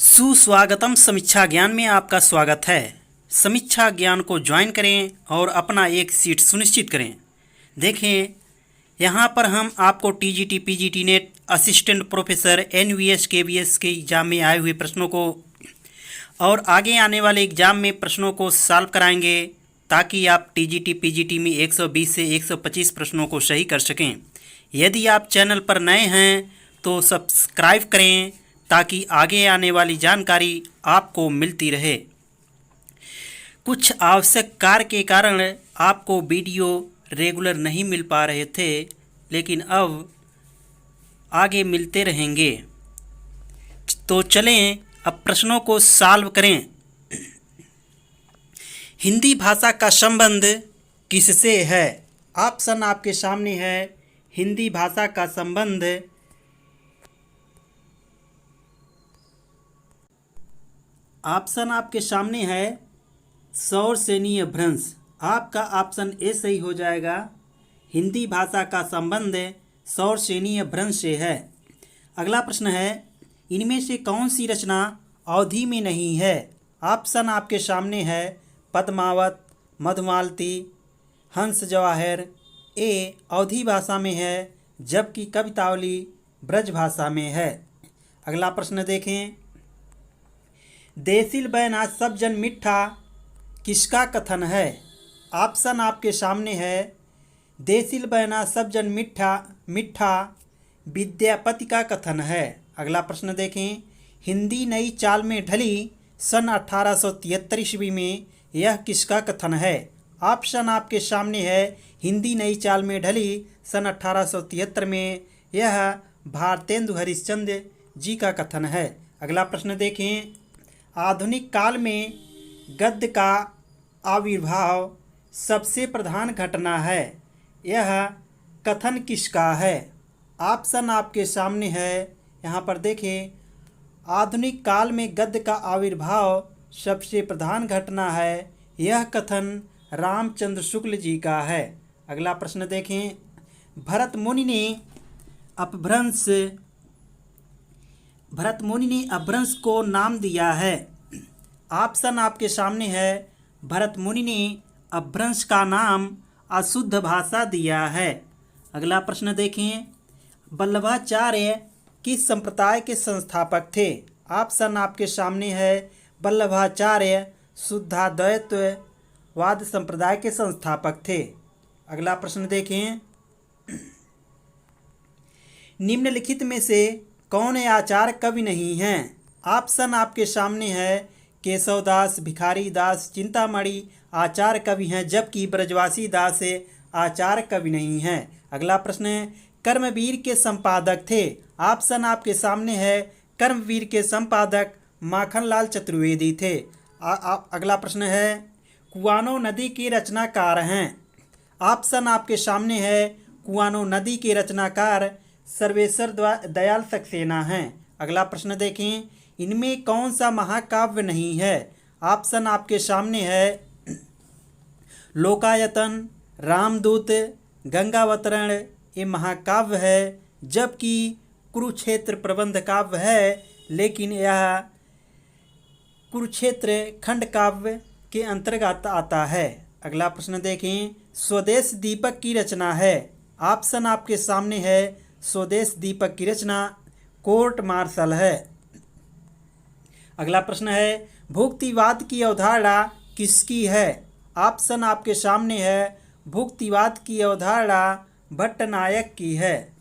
सुस्वागतम। समीक्षा ज्ञान में आपका स्वागत है। समीक्षा ज्ञान को ज्वाइन करें और अपना एक सीट सुनिश्चित करें। देखें, यहाँ पर हम आपको TGT, PGT NET, assistant professor, NVS, KVS के एग्ज़ाम में आए हुए प्रश्नों को और आगे आने वाले एग्ज़ाम में प्रश्नों को सॉल्व कराएंगे, ताकि आप टीजीटी, पीजीटी में 120 से 125 प्रश्नों को सही कर सकें। यदि आप चैनल पर नए हैं तो सब्सक्राइब करें, ताकि आगे आने वाली जानकारी आपको मिलती रहे। कुछ आवश्यक कार्य के कारण आपको वीडियो रेगुलर नहीं मिल पा रहे थे, लेकिन अब आगे मिलते रहेंगे। तो चलें, अब प्रश्नों को सॉल्व करें। हिंदी भाषा का संबंध किससे है? ऑप्शन आपके सामने है। हिंदी भाषा का संबंध ऑप्शन आपके सामने है सौरसेनीय भ्रंश। आपका ऑप्शन ए सही हो जाएगा। हिंदी भाषा का संबंध सौरसेनीय भ्रंश से है। अगला प्रश्न है, इनमें से कौन सी रचना अवधि में नहीं है? ऑप्शन आपके सामने है पद्मावत, मधुमालती, हंस जवाहर। ए अवधि भाषा में है, जबकि कवितावली ब्रज भाषा में है। अगला प्रश्न देखें, देसिल बैना सब जन मिठा किसका कथन है? ऑप्शन आपके सामने है देसिल बैना सब जन मिठा मिठा विद्यापति का कथन है। अगला प्रश्न देखें, हिंदी नई चाल में ढली सन 1873 ईस्वी में, यह किसका कथन है? ऑप्शन आपके सामने है हिंदी नई चाल में ढली सन 1873 में, यह भारतेंदु हरिश्चंद्र जी का कथन है। अगला प्रश्न देखें, आधुनिक काल में गद्य का आविर्भाव सबसे प्रधान घटना है, यह कथन किसका है? ऑप्शन आपके सामने है। यहाँ पर देखें, आधुनिक काल में गद्य का आविर्भाव सबसे प्रधान घटना है, यह कथन रामचंद्र शुक्ल जी का है। अगला प्रश्न देखें, भरत मुनि ने अपभ्रंश को नाम दिया है। ऑप्शन आपके सामने है भरत मुनि ने अपभ्रंश का नाम अशुद्ध भाषा दिया है। अगला प्रश्न देखें, वल्लभाचार्य किस संप्रदाय के संस्थापक थे? ऑप्शन आपके सामने है वल्लभाचार्य शुद्धाद्वैतवाद संप्रदाय के संस्थापक थे। अगला प्रश्न देखें, निम्नलिखित में से कौन आचार्य कवि नहीं हैं? ऑप्शन आपके सामने है केशवदास, भिखारी दास, चिंतामणि आचार्य कवि हैं, जबकि ब्रजवासी दास आचार्य कवि नहीं हैं। अगला प्रश्न है, कर्मवीर के संपादक थे। ऑप्शन आपके सामने है कर्मवीर के संपादक माखनलाल चतुर्वेदी थे। अगला प्रश्न है, कुआनो नदी के रचनाकार हैं। ऑप्शन आपके सामने है कुआनो नदी के रचनाकार सर्वेश्वर दयाल सक्सेना हैं। अगला प्रश्न देखें, इनमें कौन सा महाकाव्य नहीं है? ऑप्शन आपके सामने है लोकायतन, रामदूत, गंगावतरण ये महाकाव्य है, जबकि कुरुक्षेत्र प्रबंध काव्य है, लेकिन यह कुरुक्षेत्र खंड काव्य के अंतर्गत आता है। अगला प्रश्न देखें, स्वदेश दीपक की रचना है। ऑप्शन आपके सामने है स्वदेश दीपक की रचना कोर्ट मार्शल है। अगला प्रश्न है, भुक्तिवाद की अवधारणा किसकी है? ऑप्शन आपके सामने है भुक्तिवाद की अवधारणा भट्टनायक की है।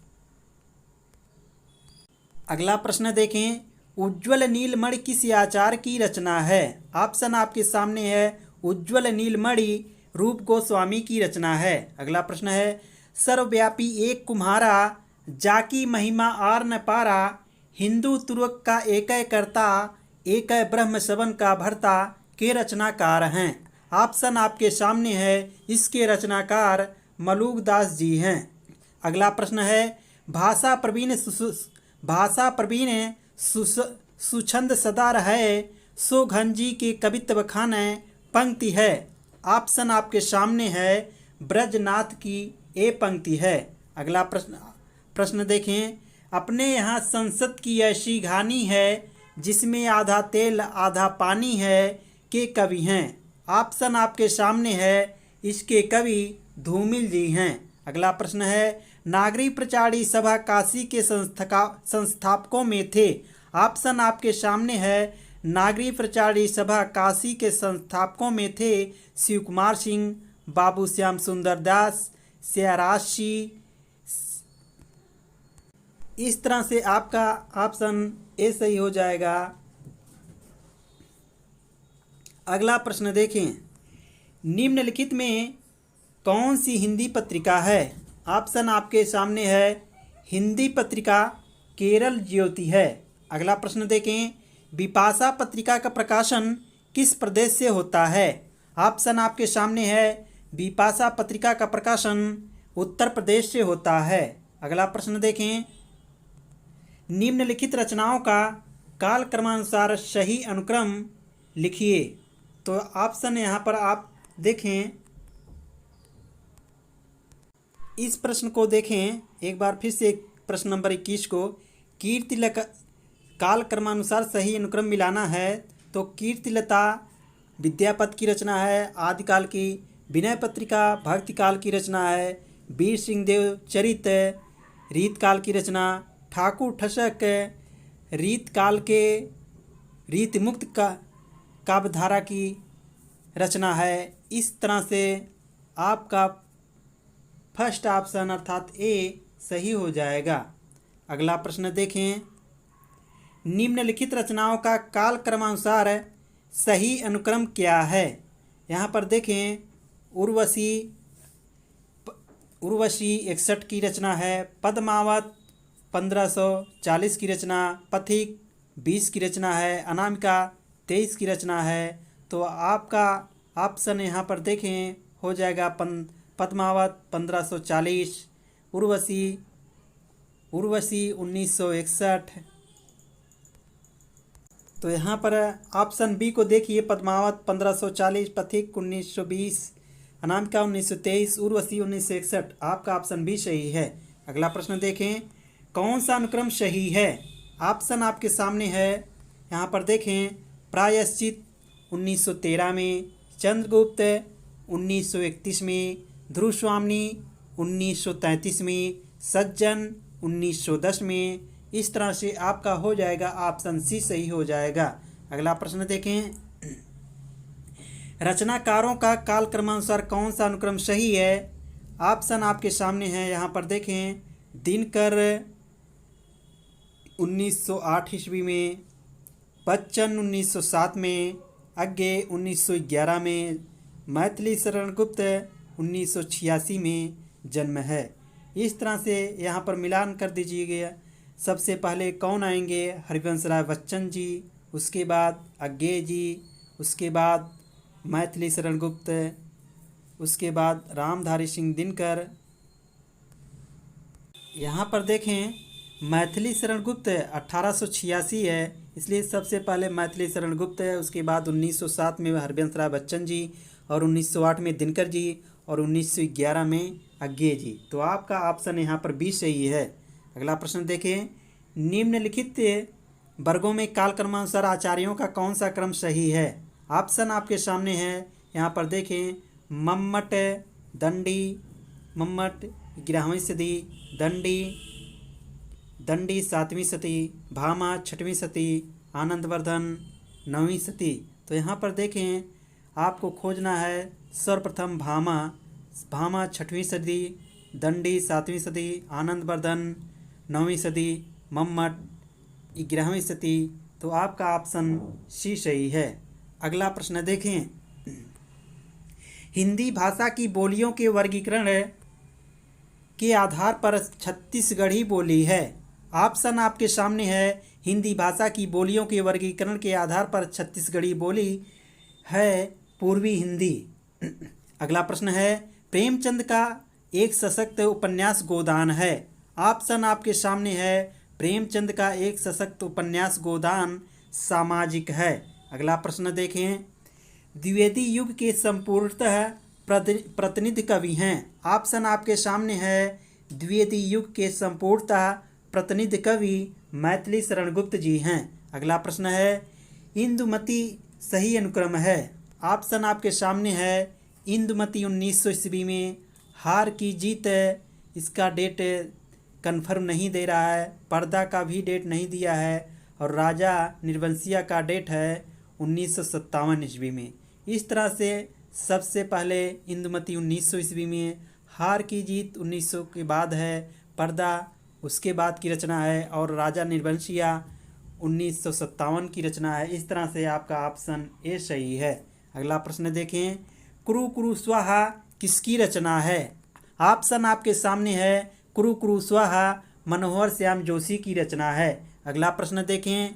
अगला प्रश्न देखें, उज्ज्वल नीलमणि किस आचार्य की रचना है? ऑप्शन आपके सामने है उज्ज्वल नीलमणि रूप गोस्वामी की रचना है। अगला प्रश्न है, सर्वव्यापी एक कुम्हारा जाकी महिमा आर न पारा, हिंदू तुर्क का एक कर्ता एक ब्रह्म सबन का भरता के रचनाकार हैं। ऑप्शन आपके सामने है इसके रचनाकार मलुकदास जी हैं। अगला प्रश्न है, भाषा प्रवीण सुछंद सदा रहे, सो घनजी के कवित्व खाने पंक्ति है। ऑप्शन आपके सामने है ब्रजनाथ की ए पंक्ति है। अगला प्रश्न देखें, अपने यहाँ संसद की ऐसी घानी है, जिसमें आधा तेल आधा पानी है के कवि हैं? ऑप्शन आपके सामने है, इसके कवि धूमिल जी हैं। अगला प्रश्न है, नागरी प्रचारी सभा काशी के संस्थापकों में थे। ऑप्शन आपके सामने है, नागरी प्रचारी सभा काशी के संस्थापकों में थे शिव कुमार सिंह, बाबू श्याम सुंदर दास, सियाराशी। इस तरह से आपका ऑप्शन ए सही हो जाएगा। अगला प्रश्न देखें, निम्नलिखित में कौन सी हिंदी पत्रिका है? ऑप्शन आपके सामने है, हिंदी पत्रिका केरल ज्योति है। अगला प्रश्न देखें, बिपाशा पत्रिका का प्रकाशन किस प्रदेश से होता है? ऑप्शन आपके सामने है, बिपाशा पत्रिका का प्रकाशन उत्तर प्रदेश से होता है। अगला प्रश्न देखें, निम्नलिखित रचनाओं का काल क्रमानुसार सही अनुक्रम लिखिए। तो ऑप्शन यहाँ पर आप देखें, इस प्रश्न को देखें एक बार फिर से, प्रश्न नंबर 21 को, कीर्तिलता काल क्रमानुसार सही अनुक्रम मिलाना है। तो कीर्तिलता विद्यापति की रचना है, आदिकाल की। विनय पत्रिका भक्तिकाल की रचना है। वीर सिंह देव चरित रीतकाल की रचना। ठाकुर ठसक रीतकाल के रीतमुक्त का काव्यधारा की रचना है। इस तरह से आपका फर्स्ट ऑप्शन अर्थात ए सही हो जाएगा। अगला प्रश्न देखें, निम्नलिखित रचनाओं का काल क्रमानुसार सही अनुक्रम क्या है? यहाँ पर देखें, उर्वशी 61 की रचना है, पद्मावत 1540 की रचना, पथिक 20 की रचना है, अनामिका 23 की रचना है। तो आपका ऑप्शन यहाँ पर देखें हो जाएगा पद्मावत 1540, उर्वशी 1961। तो यहाँ पर ऑप्शन बी को देखिए, पद्मावत 1540, पथिक 1920, अनामिका 1923, उर्वशी 1961। आपका ऑप्शन बी सही है। अगला प्रश्न देखें, कौन सा अनुक्रम सही है? ऑप्शन आपके सामने है, यहाँ पर देखें, प्रायश्चित 1913 में, चंद्रगुप्त 1931 में, ध्रुवस्वामिनी 1933 में, सज्जन 1910 में। इस तरह से आपका हो जाएगा ऑप्शन सी सही हो जाएगा। अगला प्रश्न देखें, रचनाकारों का काल क्रमानुसार कौन सा अनुक्रम सही है? ऑप्शन आपके सामने है, यहाँ पर देखें, दिनकर 1908 ईस्वी में, बच्चन 1907 में, अज्ञे 1911 में, मैथिली शरण गुप्त 1986 में जन्म है। इस तरह से यहाँ पर मिलान कर दीजिएगा। सबसे पहले कौन आएंगे? हरिवंश राय बच्चन जी, उसके बाद अज्ञे जी, उसके बाद मैथिली शरण गुप्त, उसके बाद रामधारी सिंह दिनकर। यहाँ पर देखें, मैथिली शरण गुप्त 1886 है, इसलिए सबसे पहले मैथिली शरण गुप्त है। उसके बाद 1907 में हरिवंश राय बच्चन जी, और 1908 में दिनकर जी, और 1911 में अज्ञे जी। तो आपका ऑप्शन यहाँ पर बी सही है। अगला प्रश्न देखें, निम्नलिखित वर्गों में काल क्रमानुसार आचार्यों का कौन सा क्रम सही है? ऑप्शन आपके सामने है, यहाँ पर देखें, मम्मट दंडी, मम्मट 11वीं सदी, दंडी 7वीं सदी, भामा 6वीं सदी, आनंदवर्धन 9वीं सदी। तो यहाँ पर देखें, आपको खोजना है सर्वप्रथम भामा 6वीं सदी, दंडी 7वीं सदी, आनंदवर्धन 9वीं सदी, मम्मट 11वीं सदी। तो आपका ऑप्शन सी सही है। अगला प्रश्न देखें, हिंदी भाषा की बोलियों के वर्गीकरण के आधार पर छत्तीसगढ़ी बोली है। ऑप्शन आपके सामने है, हिंदी भाषा की बोलियों के वर्गीकरण के आधार पर छत्तीसगढ़ी बोली है पूर्वी हिंदी। अगला प्रश्न है, प्रेमचंद का एक सशक्त उपन्यास गोदान है। ऑप्शन आपके सामने है, प्रेमचंद का एक सशक्त उपन्यास गोदान सामाजिक है। अगला प्रश्न देखें, द्विवेदी युग के संपूर्णतः प्रतिनिधि कवि हैं। ऑप्शन आपके सामने है, द्विवेदी युग के संपूर्णतः प्रतिनिधि कवि मैथिली शरण गुप्त जी हैं। अगला प्रश्न है इंदुमती सही अनुक्रम है। ऑप्शन आपके सामने है इंदुमती 1900 ईस्वी में, हार की जीत इसका डेट कन्फर्म नहीं दे रहा है, पर्दा का भी डेट नहीं दिया है और राजा निर्वंशिया का डेट है 1957 ईस्वी में। इस तरह से सबसे पहले इंदुमती 1900 ईस्वी में, हार की जीत 1900 के बाद है, पर्दा उसके बाद की रचना है और राजा निर्वंशिया 1957 की रचना है। इस तरह से आपका ऑप्शन ए सही है। अगला प्रश्न देखें, कुरु कुरु स्वाहा किसकी रचना है? ऑप्शन आपके सामने है कुरु कुरु स्वाहा मनोहर श्याम जोशी की रचना है। अगला प्रश्न देखें,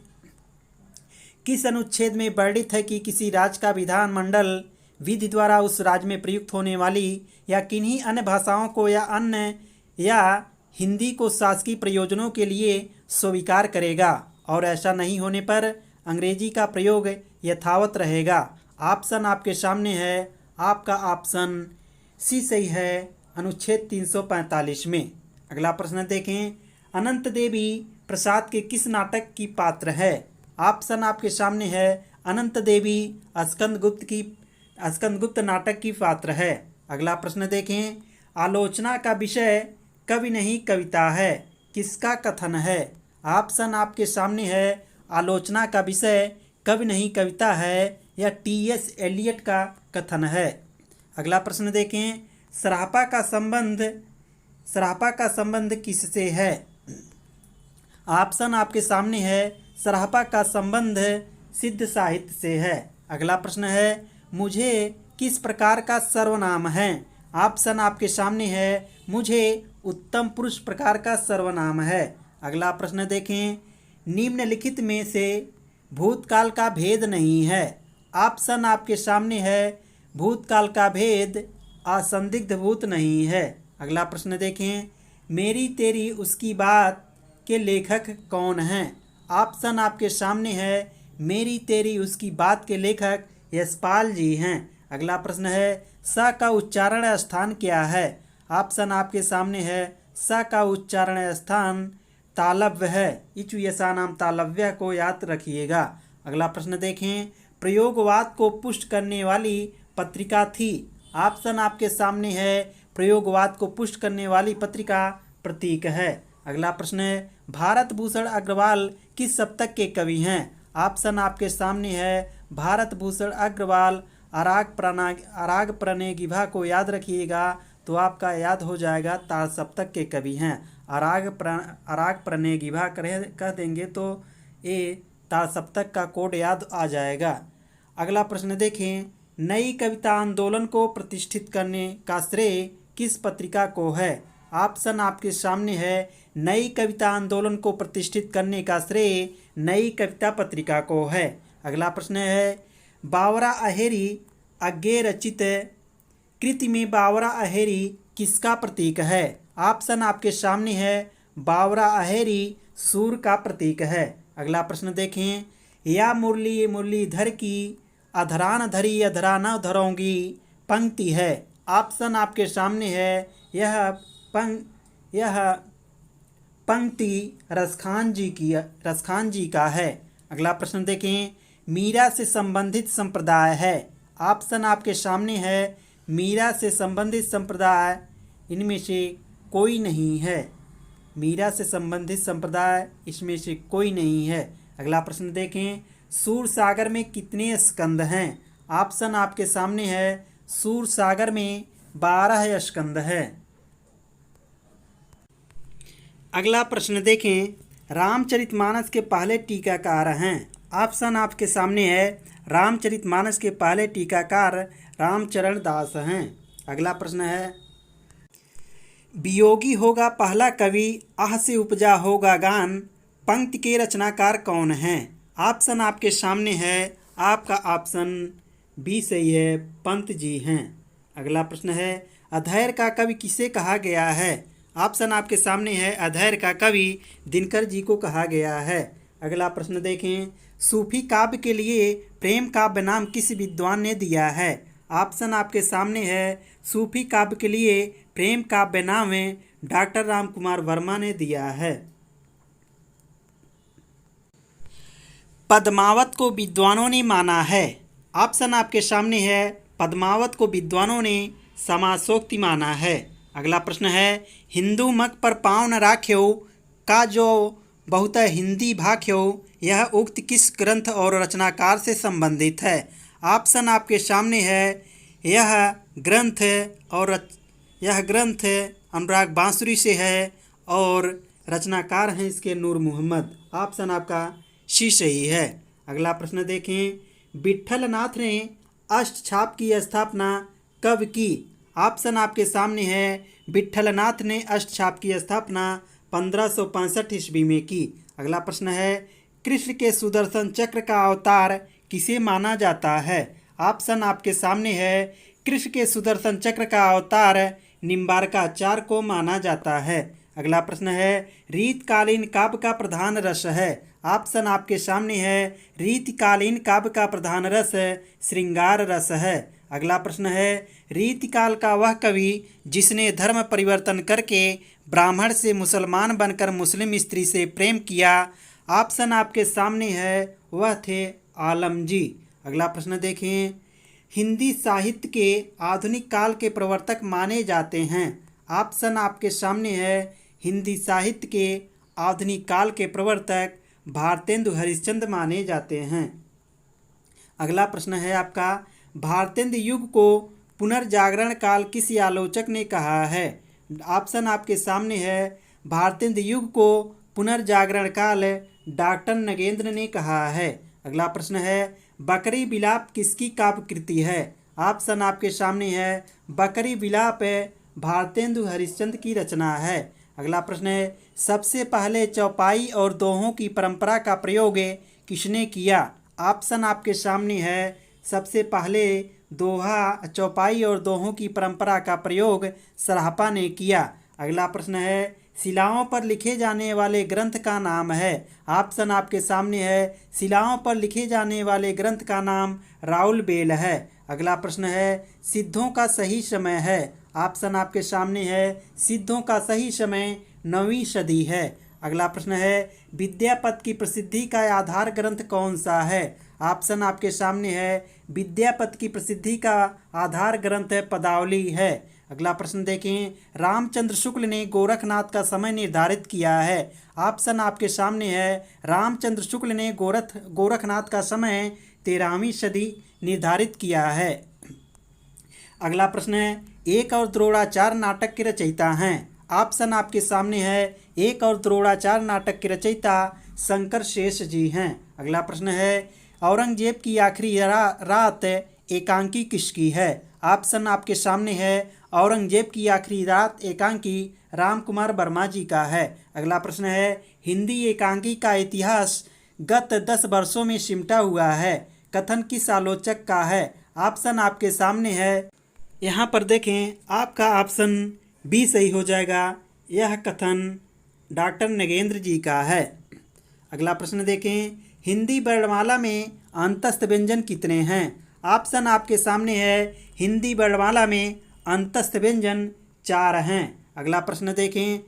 किस अनुच्छेद में वर्णित है कि किसी राज्य का विधानमंडल विधि द्वारा उस राज्य में प्रयुक्त होने वाली या किन्हीं अन्य भाषाओं को या हिंदी को शासकीय प्रयोजनों के लिए स्वीकार करेगा और ऐसा नहीं होने पर अंग्रेजी का प्रयोग यथावत रहेगा? ऑप्शन आपके सामने है, आपका ऑप्शन सी सही है, अनुच्छेद 345 में। अगला प्रश्न देखें, अनंत देवी प्रसाद के किस नाटक की पात्र है? ऑप्शन आपके सामने है, अनंत देवी स्कंदगुप्त नाटक की पात्र है। अगला प्रश्न देखें, आलोचना का विषय कवि नहीं कविता है, किसका कथन है? ऑप्शन आपके सामने है, आलोचना का विषय कवि नहीं कविता है, यह टी.एस. एलियट का कथन है। अगला प्रश्न देखें, सरापा का संबंध किससे है? ऑप्शन आपके सामने है, सरापा का संबंध सिद्ध साहित्य से है। अगला प्रश्न है, मुझे किस प्रकार का सर्वनाम है? ऑप्शन आपके सामने है, मुझे उत्तम पुरुष प्रकार का सर्वनाम है। अगला प्रश्न देखें, निम्नलिखित में से भूतकाल का भेद नहीं है। ऑप्शन आपके सामने है, भूतकाल का भेद असंदिग्ध भूत नहीं है। अगला प्रश्न देखें, मेरी तेरी उसकी बात के लेखक कौन हैं? ऑप्शन आपके सामने है, मेरी तेरी उसकी बात के लेखक यशपाल जी हैं। अगला प्रश्न है, स का उच्चारण स्थान क्या है? ऑप्शन आपके सामने है, स का उच्चारण स्थान तालव्य है। इचु यशा नाम तालव्य को याद रखिएगा। अगला प्रश्न देखें, प्रयोगवाद को पुष्ट करने वाली पत्रिका थी। ऑप्शन आपके सामने है, प्रयोगवाद को पुष्ट करने वाली पत्रिका प्रतीक है। अगला प्रश्न है, भारत भूषण अग्रवाल किस शतक के कवि हैं? ऑप्शन आपके सामने है, भारत भूषण अग्रवाल अराग प्रणेगिभा को याद रखिएगा तो आपका याद हो जाएगा तार सप्तक के कवि हैं। अराग प्रणेगिभा कह देंगे तो ये तार सप्तक का कोड याद आ जाएगा। अगला प्रश्न देखें, नई कविता आंदोलन को प्रतिष्ठित करने का श्रेय किस पत्रिका को है? ऑप्शन आपके सामने है, नई कविता आंदोलन को प्रतिष्ठित करने का श्रेय नई कविता पत्रिका को है। अगला प्रश्न है, बावरा अहेरी अज्ञे रचित कृति में बावरा अहेरी किसका प्रतीक है? ऑप्शन आपके सामने है, बावरा अहेरी सूर का प्रतीक है। अगला प्रश्न देखें, या मुरली मुरलीधर की अधरान धरी अधरा न धरोंगी पंक्ति है। ऑप्शन आपके सामने है, यह पंक्ति रसखान जी का है। अगला प्रश्न देखें, मीरा से संबंधित संप्रदाय है। ऑप्शन आपके सामने है, मीरा से संबंधित संप्रदाय इनमें से कोई नहीं है। मीरा से संबंधित संप्रदाय इसमें से कोई नहीं है। अगला प्रश्न देखें, सूर सागर में कितने स्कंद हैं? ऑप्शन आपके सामने है, सूर सागर में 12 स्कंद है। अगला प्रश्न देखें, रामचरितमानस के पहले टीकाकार हैं। ऑप्शन आपके सामने है, रामचरितमानस के पहले टीकाकार रामचरण दास हैं। अगला प्रश्न है, वियोगी होगा पहला कवि, आह से उपजा होगा गान, पंक्ति के रचनाकार कौन हैं? ऑप्शन आपके सामने है, आपका ऑप्शन बी सही है, पंत जी हैं। अगला प्रश्न है, अधैर्य का कवि किसे कहा गया है? ऑप्शन आपके सामने है, अधैर्य का कवि दिनकर जी को कहा गया है। अगला प्रश्न देखें, सूफी काव्य के लिए प्रेम काव्य नाम किस विद्वान ने दिया है? ऑप्शन आपके सामने है, सूफी काव्य के लिए प्रेम काव्य नाम डॉक्टर राम कुमार वर्मा ने दिया है। पद्मावत को विद्वानों ने माना है। ऑप्शन आपके सामने है, पद्मावत को विद्वानों ने समासोक्ति माना है। अगला प्रश्न है, हिंदू मक पर पाँव न राख्यो का जो बहुत हिंदी भाख्यो, यह उक्त किस ग्रंथ और रचनाकार से संबंधित है। ऑप्शन आपके सामने है, यह ग्रंथ अनुराग बांसुरी से है और रचनाकार हैं इसके नूर मोहम्मद। ऑप्शन आपका सी सही है। अगला प्रश्न देखें, विट्ठल नाथ ने अष्टछाप की स्थापना कब की। ऑप्शन आपके सामने है, विट्ठल नाथ ने अष्टछाप की स्थापना 1565 ईस्वी में की। अगला प्रश्न है, कृष्ण के सुदर्शन चक्र का अवतार किसे माना जाता है। ऑप्शन आपके सामने है, कृष्ण के सुदर्शन चक्र का अवतार निम्बार्काचार्य को माना जाता है। अगला प्रश्न है, रीतकालीन काव्य का प्रधान रस है। ऑप्शन आपके सामने है, रीतकालीन काव्य का प्रधान रस श्रृंगार रस है। अगला प्रश्न है, रीतिकाल का वह कवि जिसने धर्म परिवर्तन करके ब्राह्मण से मुसलमान बनकर मुस्लिम स्त्री से प्रेम किया। ऑप्शन आपके सामने है, वह थे आलमजी। अगला प्रश्न देखें, हिंदी साहित्य के आधुनिक काल के प्रवर्तक माने जाते हैं। ऑप्शन आपके सामने है, हिंदी साहित्य के आधुनिक काल के प्रवर्तक भारतेंदु हरिश्चंद्र माने जाते हैं। अगला प्रश्न है आपका, भारतेंदु युग को पुनर्जागरण काल किस आलोचक ने कहा है। ऑप्शन आपके सामने है, भारतेंदु युग को पुनर्जागरण काल डॉक्टर नगेंद्र ने कहा है। अगला प्रश्न है, बकरी विलाप किसकी काव्य कृति है। ऑप्शन आपके सामने है, बकरी विलाप भारतेंदु हरिश्चंद्र की रचना है। अगला प्रश्न है, सबसे पहले चौपाई और दोहों की परंपरा का प्रयोग किसने किया। ऑप्शन आपके सामने है, सबसे पहले चौपाई और दोहों की परंपरा का प्रयोग सराहपा ने किया। अगला प्रश्न है, शिलाओं पर लिखे जाने वाले ग्रंथ का नाम है। ऑप्शन आपके सामने है, शिलाओं पर लिखे जाने वाले ग्रंथ का नाम राउल बेल है। अगला प्रश्न है, सिद्धों का सही समय है। ऑप्शन आपके सामने है, सिद्धों का सही समय 9वीं सदी है। अगला प्रश्न है, विद्यापति की प्रसिद्धि का आधार ग्रंथ कौन सा है। ऑप्शन आपके सामने है, विद्यापति की प्रसिद्धि का आधार ग्रंथ पदावली है। अगला प्रश्न देखें, रामचंद्र शुक्ल ने गोरखनाथ का समय निर्धारित किया है। ऑप्शन आपके सामने है, रामचंद्र शुक्ल ने गोरखनाथ का समय 13वीं सदी निर्धारित किया है। अगला प्रश्न है, एक और द्रोणाचार्य नाटक के रचयिता हैं। ऑप्शन आपके सामने है, एक और द्रोणाचार्य नाटक के रचयिता शंकर शेष जी हैं। अगला प्रश्न है, औरंगजेब की आखिरी रात एकांकी किसकी है। ऑप्शन आपके सामने है, औरंगजेब की आखिरी रात एकांकी राम कुमार वर्मा जी का है। अगला प्रश्न है, हिंदी एकांकी का इतिहास गत 10 वर्षों में सिमटा हुआ है, कथन किस आलोचक का है। ऑप्शन आपके सामने है, यहाँ पर देखें आपका ऑप्शन बी सही हो जाएगा, यह कथन डॉक्टर नगेंद्र जी का है। अगला प्रश्न देखें, हिंदी वर्णमाला में अंतस्थ व्यंजन कितने हैं। ऑप्शन आपके सामने है, हिंदी वर्णमाला में अंतस्थ व्यंजन 4 हैं। अगला प्रश्न देखें,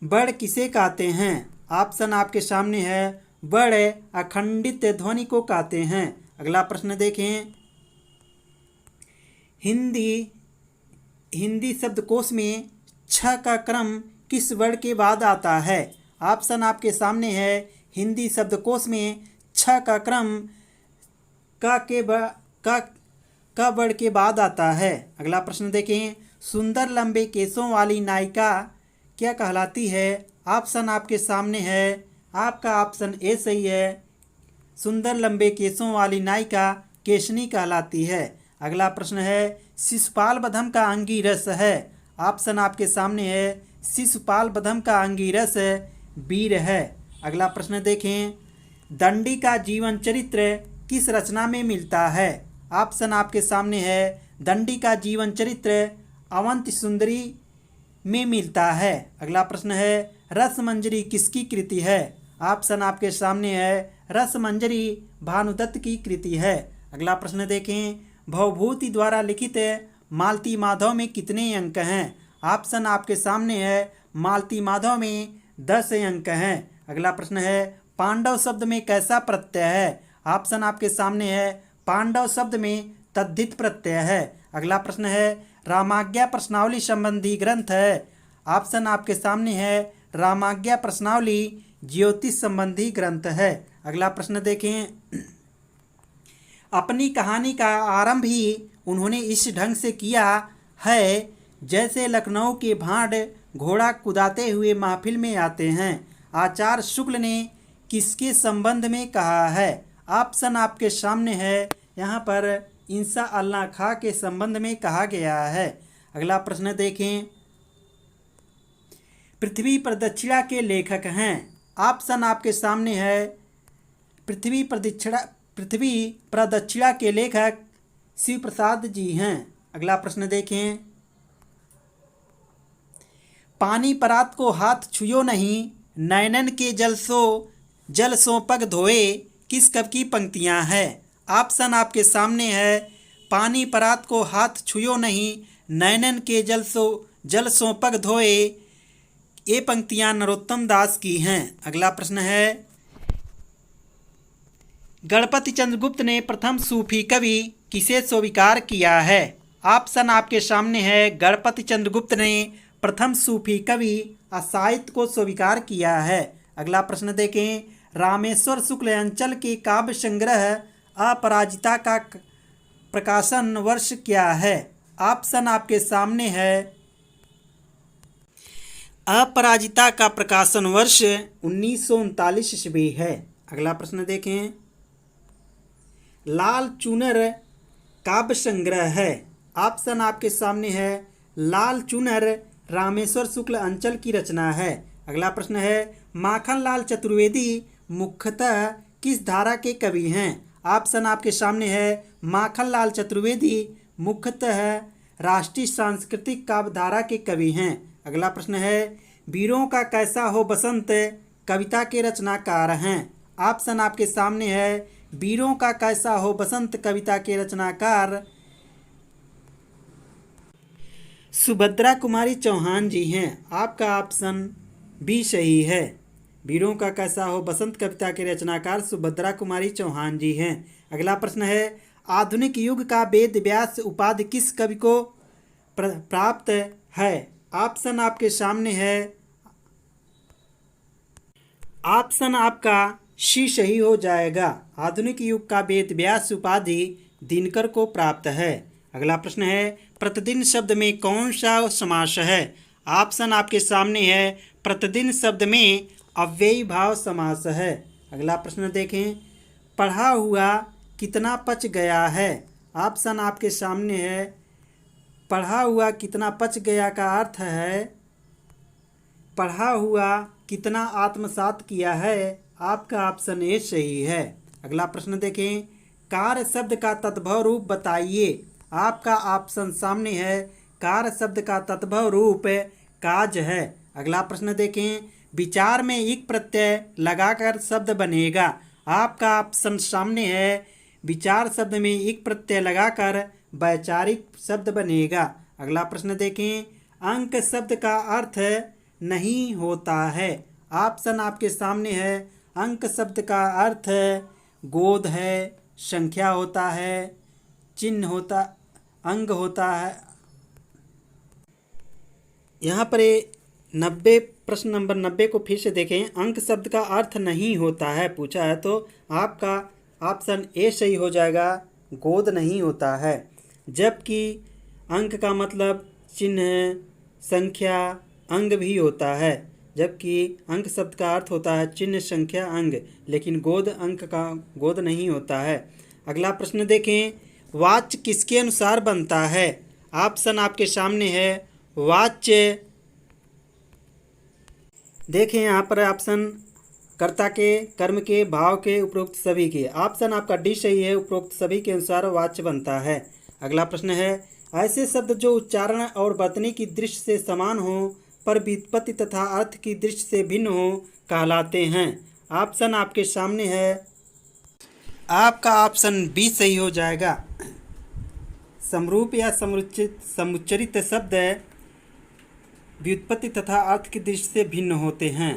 बड़ किसे कहते हैं। ऑप्शन आपके सामने है, बड़ अखंडित ध्वनि को कहते हैं। अगला प्रश्न देखें, हिंदी शब्दकोश में छ का क्रम किस वर्ण के बाद आता है। ऑप्शन आपके सामने है, हिंदी शब्दकोश में छ का क्रम का वर्ण के बाद आता है। अगला प्रश्न देखें, सुंदर लंबे केसों वाली नायिका क्या कहलाती है। ऑप्शन आपके सामने है, आपका ऑप्शन ए सही है, सुंदर लंबे केसों वाली नायिका केशनी कहलाती है। अगला प्रश्न है, शिशुपाल बधम का अंगिरस है। ऑप्शन आपके सामने है, शिशुपाल बधम का अंगिरस वीर है। अगला प्रश्न देखें, दंडी का जीवन चरित्र किस रचना में मिलता है। ऑप्शन आपके सामने है, दंडी का जीवन चरित्र अवंति सुंदरी में मिलता है। अगला प्रश्न है, रसमंजरी किसकी कृति है। ऑप्शन आपके सामने है, रसमंजरी भानुदत्त की कृति है। अगला प्रश्न देखें, भवभूति द्वारा लिखित मालती माधव में कितने अंक हैं। ऑप्शन आपके सामने है, मालती माधव में 10 अंक हैं। अगला प्रश्न है, पांडव शब्द में कैसा प्रत्यय है? ऑप्शन आपके सामने है, पांडव शब्द में तद्धित प्रत्यय है। अगला प्रश्न है, रामाज्ञा प्रश्नावली संबंधी ग्रंथ है। ऑप्शन आपके सामने है, रामाज्ञा प्रश्नावली ज्योतिष संबंधी ग्रंथ है। अगला प्रश्न देखें, अपनी कहानी का आरंभ ही उन्होंने इस ढंग से किया है जैसे लखनऊ के भांड घोड़ा कुदाते हुए महफिल में आते हैं। आचार्य शुक्ल ने किसके संबंध में कहा है? ऑप्शन आपके सामने है, यहाँ पर इंसा अल्लाह खां के संबंध में कहा गया है। अगला प्रश्न देखें, पृथ्वी प्रदक्षिणा के लेखक हैं। ऑप्शन आपके सामने है, पृथ्वी प्रदक्षिणा के लेखक शिव प्रसाद जी हैं। अगला प्रश्न देखें, पानी परात को हाथ छुयो नहीं, नैनन के जल सो पग धोए, किस कवि की पंक्तियां हैं? ऑप्शन आपके सामने है, पानी परात को हाथ छुयो नहीं, नैनन के जल सो पग धोए, ये पंक्तियां नरोत्तम दास की हैं। अगला प्रश्न है, गणपति चंद्रगुप्त ने प्रथम सूफी कवि किसे स्वीकार किया है? ऑप्शन आपके सामने है, गणपति चंद्रगुप्त ने प्रथम सूफी कवि असाहित्य को स्वीकार किया है। अगला प्रश्न देखें, रामेश्वर शुक्ल अंचल के काव्य संग्रह अपराजिता का प्रकाशन वर्ष क्या है? ऑप्शन आपके सामने है, अपराजिता का प्रकाशन वर्ष 1939 ईस्वी है। अगला प्रश्न देखें, लाल चूनर काव्य संग्रह है। ऑप्शन आपके सामने है, लाल चूनर रामेश्वर शुक्ल अंचल की रचना है। अगला प्रश्न है, माखनलाल चतुर्वेदी मुख्यतः किस धारा के कवि हैं? ऑप्शन आपके सामने है, माखनलाल चतुर्वेदी मुख्यतः राष्ट्रीय सांस्कृतिक काव्य धारा के कवि हैं। अगला प्रश्न है, वीरों का कैसा हो बसंत कविता के रचनाकार हैं। ऑप्शन आपके सामने है, वीरों का कैसा हो बसंत कविता के रचनाकार सुभद्रा कुमारी चौहान जी हैं। आपका ऑप्शन बी सही है, वीरों का कैसा हो बसंत कविता के रचनाकार सुभद्रा कुमारी चौहान जी हैं। अगला प्रश्न है, आधुनिक युग का वेद व्यास उपाधि किस कवि को प्राप्त है? ऑप्शन आपके सामने है, ऑप्शन आपका सी सही हो जाएगा, आधुनिक युग का वेद व्यास उपाधि दिनकर को प्राप्त है। अगला प्रश्न है, प्रतिदिन शब्द में कौन सा समास है? ऑप्शन आपके सामने है, प्रतिदिन शब्द में अव्ययी भाव समास है। अगला प्रश्न देखें, पढ़ा हुआ कितना पच गया है? ऑप्शन आपके सामने है, पढ़ा हुआ कितना पच गया का अर्थ है पढ़ा हुआ कितना आत्मसात किया है। आपका ऑप्शन ए सही है। अगला प्रश्न देखें, कार्य शब्द का तद्भव रूप बताइए। आपका ऑप्शन सामने है, कार्य शब्द का तद्भव रूप काज है। अगला प्रश्न देखें, विचार में एक प्रत्यय लगाकर शब्द बनेगा। आपका ऑप्शन सामने है, विचार शब्द में एक प्रत्यय लगाकर वैचारिक शब्द बनेगा। अगला प्रश्न देखें, अंक शब्द का अर्थ नहीं होता है। ऑप्शन आपके सामने है, अंक शब्द का अर्थ गोद है, संख्या होता है, चिन्ह होता, अंग होता है। यहाँ पर 90 प्रश्न नंबर 90 को फिर से देखें, अंक शब्द का अर्थ नहीं होता है पूछा है, तो आपका ऑप्शन ए सही हो जाएगा, गोद नहीं होता है। जबकि अंक का मतलब चिन्ह, संख्या, अंग भी होता है। जबकि अंक शब्द का अर्थ होता है चिन्ह, संख्या, अंग, लेकिन गोद अंक का गोद नहीं होता है। अगला प्रश्न देखें, वाच्य किसके अनुसार बनता है? ऑप्शन आपके सामने है, वाच्य देखें यहाँ पर ऑप्शन कर्ता के, कर्म के, भाव के, उपरोक्त सभी के। ऑप्शन आपका डी सही है, उपरोक्त सभी के अनुसार वाच्य बनता है। अगला प्रश्न है, ऐसे शब्द जो उच्चारण और वर्तनी की दृष्टि से समान हो पर व्युत्पत्ति तथा अर्थ की दृष्टि से भिन्न हो कहलाते हैं। ऑप्शन आपके सामने है, आपका ऑप्शन बी सही हो जाएगा। समरूप या समुच्चरित शब्द व्युत्पत्ति तथा अर्थ की दृष्टि से भिन्न होते हैं।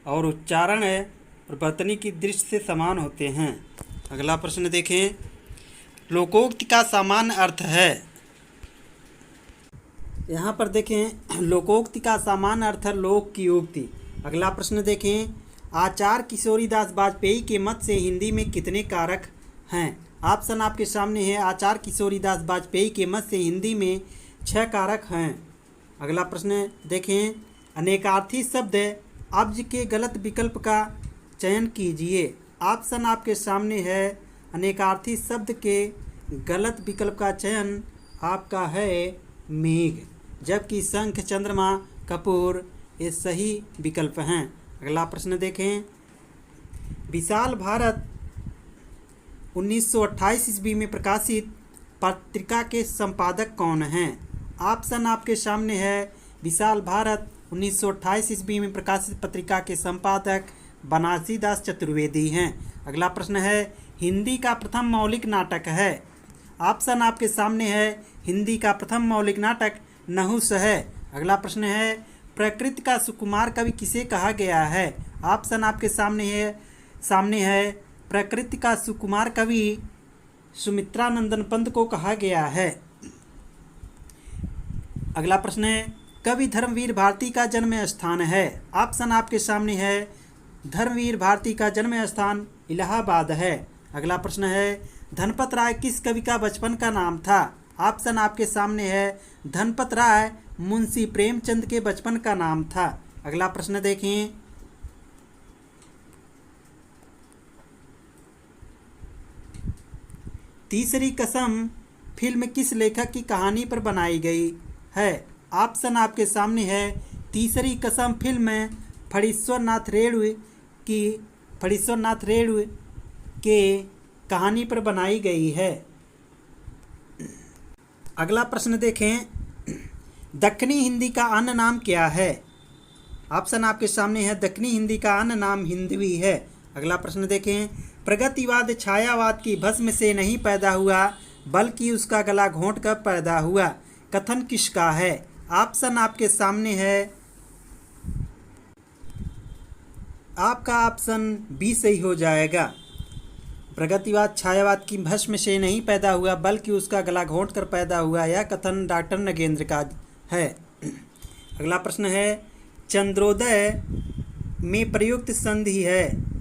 और उच्चारण और वर्तनी की दृष्टि से समान होते हैं। अगला प्रश्न देखें, लोकोक्ति का सामान्य अर्थ है। यहाँ पर देखें, लोकोक्ति का सामान्य अर्थ है लोक की उक्ति। अगला प्रश्न देखें, आचार्य किशोरीदास वाजपेयी के मत से हिंदी में कितने कारक हैं? ऑप्शन आपके सामने है। आचार्य किशोरीदास वाजपेयी के मत से हिंदी में 6 कारक हैं। अगला प्रश्न देखें, अनेकार्थी शब्द अब्ज के गलत विकल्प का चयन कीजिए। ऑप्शन आपके सामने है। अनेकार्थी शब्द के गलत विकल्प का चयन आपका है मेघ, जबकि शंख, चंद्रमा, कपूर ये सही विकल्प हैं। अगला प्रश्न देखें, विशाल भारत 1928 ईस्वी में प्रकाशित पत्रिका के संपादक कौन हैं? ऑप्शन आपके सामने है। विशाल भारत 1928 ईस्वी में प्रकाशित पत्रिका के संपादक बनारसीदास चतुर्वेदी हैं। अगला प्रश्न है, हिंदी का प्रथम मौलिक नाटक है। ऑप्शन आपके सामने है। हिंदी का प्रथम मौलिक नाटक नहुस है। अगला प्रश्न है, प्रकृति का सुकुमार कवि किसे कहा गया है? ऑप्शन आपके सामने है। प्रकृति का सुकुमार कवि सुमित्रानंदन पंत को कहा गया है। अगला प्रश्न है, कवि धर्मवीर भारती का जन्म स्थान है। ऑप्शन आपके सामने है। धर्मवीर भारती का जन्म स्थान इलाहाबाद है। अगला प्रश्न है, धनपत राय किस कवि का बचपन का नाम था? ऑप्शन आपके सामने है। धनपत राय मुंशी प्रेमचंद के बचपन का नाम था। अगला प्रश्न देखें, तीसरी कसम फिल्म किस लेखक की कहानी पर बनाई गई है? ऑप्शन आपके सामने है। तीसरी कसम फिल्म फणीश्वर नाथ रेणु के कहानी पर बनाई गई है। अगला प्रश्न देखें, दक्कनी हिंदी का अन्य नाम क्या है? ऑप्शन आपके सामने है। दक्कनी हिंदी का अन्य नाम हिंदवी है। अगला प्रश्न देखें, प्रगतिवाद छायावाद की भस्म से नहीं पैदा हुआ बल्कि उसका गला घोंट कर पैदा हुआ, कथन किसका है? ऑप्शन आपके सामने है। आपका ऑप्शन बी सही हो जाएगा। प्रगतिवाद छायावाद की भस्म से नहीं पैदा हुआ बल्कि उसका गला घोंट कर पैदा हुआ, यह कथन डॉक्टर नगेंद्र का है। अगला प्रश्न है, चंद्रोदय में प्रयुक्त संधि है।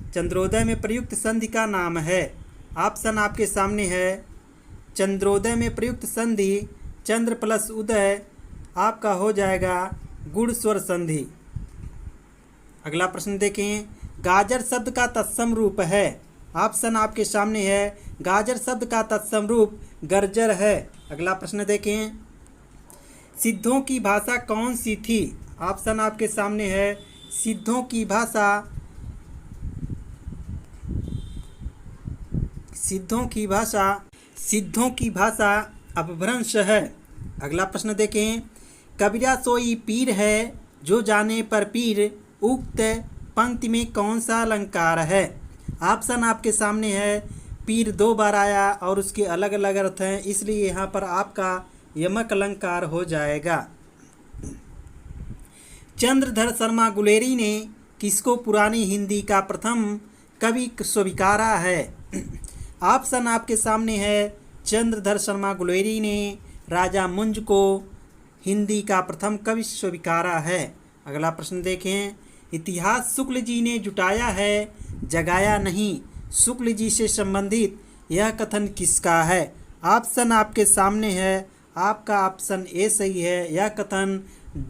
चंद्रोदय में प्रयुक्त संधि का नाम है। ऑप्शन आपके सामने है। चंद्रोदय में प्रयुक्त संधि चंद्र प्लस उदय आपका हो जाएगा गुण स्वर संधि। अगला प्रश्न देखें, गाजर शब्द का तत्सम रूप है। ऑप्शन आपके सामने है। गाजर शब्द का तत्सम रूप गर्जर है। अगला प्रश्न देखें, सिद्धों की भाषा कौन सी थी? ऑप्शन आपके सामने है। सिद्धों की भाषा अपभ्रंश है। अगला प्रश्न देखें, कबीरा सोई पीर है जो जाने पर पीर, उक्त पंक्ति में कौन सा अलंकार है? ऑप्शन आपके सामने है। पीर 2 बार आया और उसके अलग अलग अर्थ हैं, इसलिए यहाँ पर आपका यमक अलंकार हो जाएगा। चंद्रधर शर्मा गुलेरी ने किसको पुरानी हिंदी का प्रथम कवि स्वीकारा है? ऑप्शन आपके सामने है। चंद्रधर शर्मा गुलेरी ने राजा मुंज को हिंदी का प्रथम कवि स्वीकारा है। अगला प्रश्न देखें, इतिहास शुक्ल जी ने जुटाया है जगाया नहीं, शुक्ल जी से संबंधित यह कथन किसका है? ऑप्शन आपके सामने है। आपका ऑप्शन ए सही है। यह कथन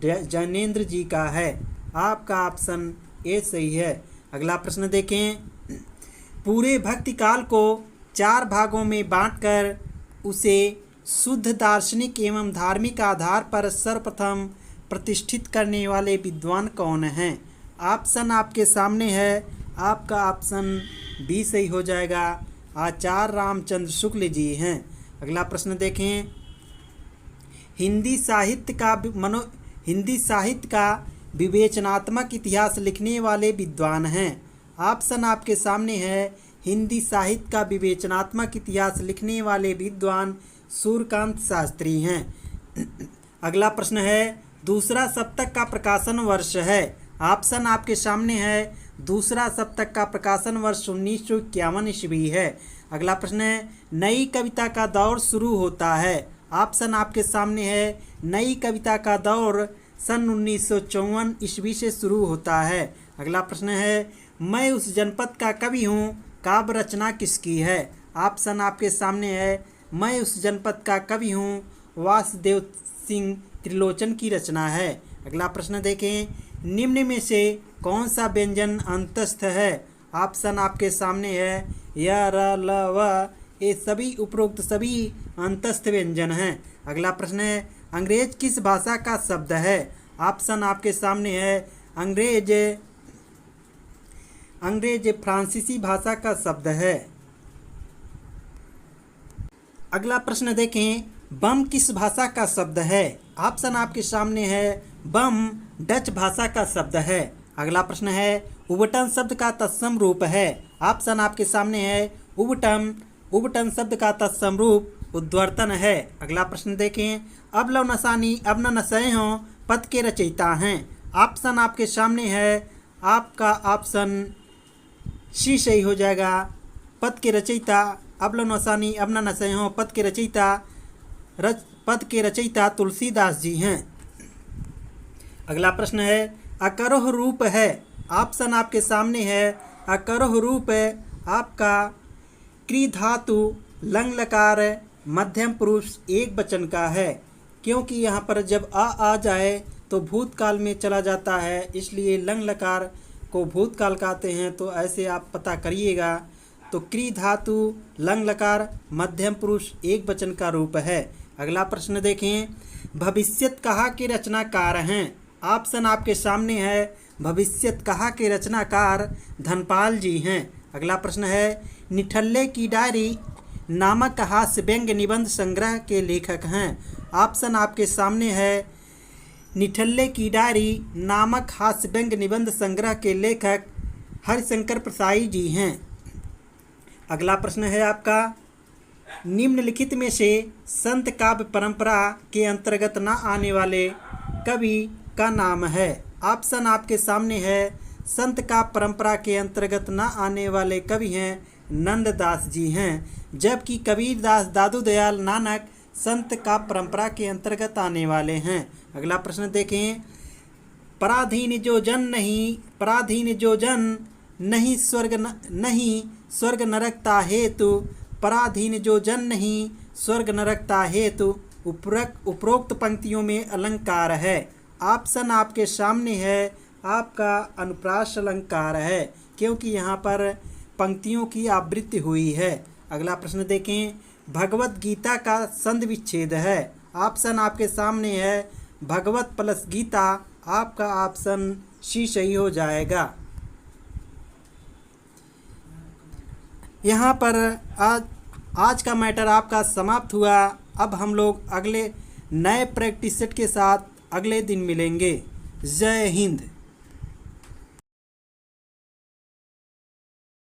जैनेन्द्र जी का है। आपका ऑप्शन ए सही है। अगला प्रश्न देखें, पूरे भक्ति काल को 4 भागों में बांटकर उसे शुद्ध दार्शनिक एवं धार्मिक आधार पर सर्वप्रथम प्रतिष्ठित करने वाले विद्वान कौन हैं? ऑप्शन आपके सामने है। आपका ऑप्शन बी सही हो जाएगा। आचार्य रामचंद्र शुक्ल जी हैं। अगला प्रश्न देखें, हिंदी साहित्य का विवेचनात्मक इतिहास लिखने वाले विद्वान हैं। ऑप्शन आपके सामने है। हिंदी साहित्य का विवेचनात्मक इतिहास लिखने वाले विद्वान सूर्यकांत शास्त्री हैं। अगला प्रश्न है, दूसरा सप्तक का प्रकाशन वर्ष है। ऑप्शन आपके सामने है दूसरा सप्तक का प्रकाशन वर्ष 1951 ईस्वी है। अगला प्रश्न है नई कविता का दौर शुरू होता है। ऑप्शन आपके सामने है नई कविता का दौर सन 1954 ईस्वी से शुरू होता है। अगला प्रश्न है मैं उस जनपद का कवि हूँ काव्य रचना किसकी है। ऑप्शन आपके सामने है मैं उस जनपद का कवि हूँ वासुदेव सिंह त्रिलोचन की रचना है। अगला प्रश्न देखें निम्न में से कौन सा व्यंजन अंतस्थ है। ऑप्शन आपके सामने है य र ल व ये सभी उपरोक्त सभी अंतस्थ व्यंजन हैं। अगला प्रश्न है अंग्रेज किस भाषा का शब्द है। ऑप्शन आपके सामने है अंग्रेज फ्रांसीसी भाषा का शब्द है। अगला प्रश्न देखें बम किस भाषा का शब्द है। ऑप्शन आपके सामने है बम डच भाषा का शब्द है। अगला प्रश्न है उबटन शब्द का तत्सम रूप है। ऑप्शन आपके सामने है उबटन शब्द का तत्सम रूप उद्वर्तन है। अगला प्रश्न देखें अब लव नसानी अब न नशे हों पद के रचयिता हैं। ऑप्शन आपके सामने है आपका ऑप्शन सी सही हो जाएगा। पद के रचयिता अब लव नसानी अब न नशे हों पद के रचयिता तुलसीदास जी हैं। अगला प्रश्न है अकरोह रूप है। ऑप्शन आपके सामने है अकरोह रूप आपका क्री धातु लंग लकार मध्यम पुरुष एक वचन का है, क्योंकि यहाँ पर जब आ जाए तो भूतकाल में चला जाता है, इसलिए लंग लकार को भूतकाल कहते हैं। तो ऐसे आप पता करिएगा। तो क्री धातु लंग लकार मध्यम पुरुष एक वचन का रूप है। अगला प्रश्न देखें भविष्यत कहा के रचनाकार हैं। ऑप्शन आपके सामने है भविष्यत कहा के रचनाकार धनपाल जी हैं। अगला प्रश्न है निठल्ले की डायरी नामक हास्य व्यंग्य निबंध संग्रह के लेखक हैं। ऑप्शन आपके सामने है निठल्ले की डायरी नामक हास्य व्यंग्य निबंध संग्रह के लेखक हरिशंकर प्रसाई जी हैं। अगला प्रश्न है आपका निम्नलिखित में से संत काव्य परंपरा के अंतर्गत न आने वाले कवि का नाम है। ऑप्शन आपके सामने है संत काव्य परंपरा के अंतर्गत न आने वाले कवि हैं नंददास जी हैं, जबकि कबीरदास दादू दयाल नानक संत काव्य परंपरा के अंतर्गत आने वाले हैं। अगला प्रश्न देखें पराधीन जो जन नहीं स्वर्ग नरकता हेतु पराधीन जो जन नहीं स्वर्ग नरकता हेतु उपरोक्त पंक्तियों में अलंकार है। ऑप्शन आपके सामने है आपका अनुप्रास अलंकार है, क्योंकि यहाँ पर पंक्तियों की आवृत्ति हुई है। अगला प्रश्न देखें भगवत गीता का संधि विच्छेद है। ऑप्शन आपके सामने है भगवत प्लस गीता। आपका ऑप्शन सी सही हो जाएगा। यहाँ पर आज का मैटर आपका समाप्त हुआ। अब हम लोग अगले नए प्रैक्टिस सेट के साथ अगले दिन मिलेंगे। जय हिंद।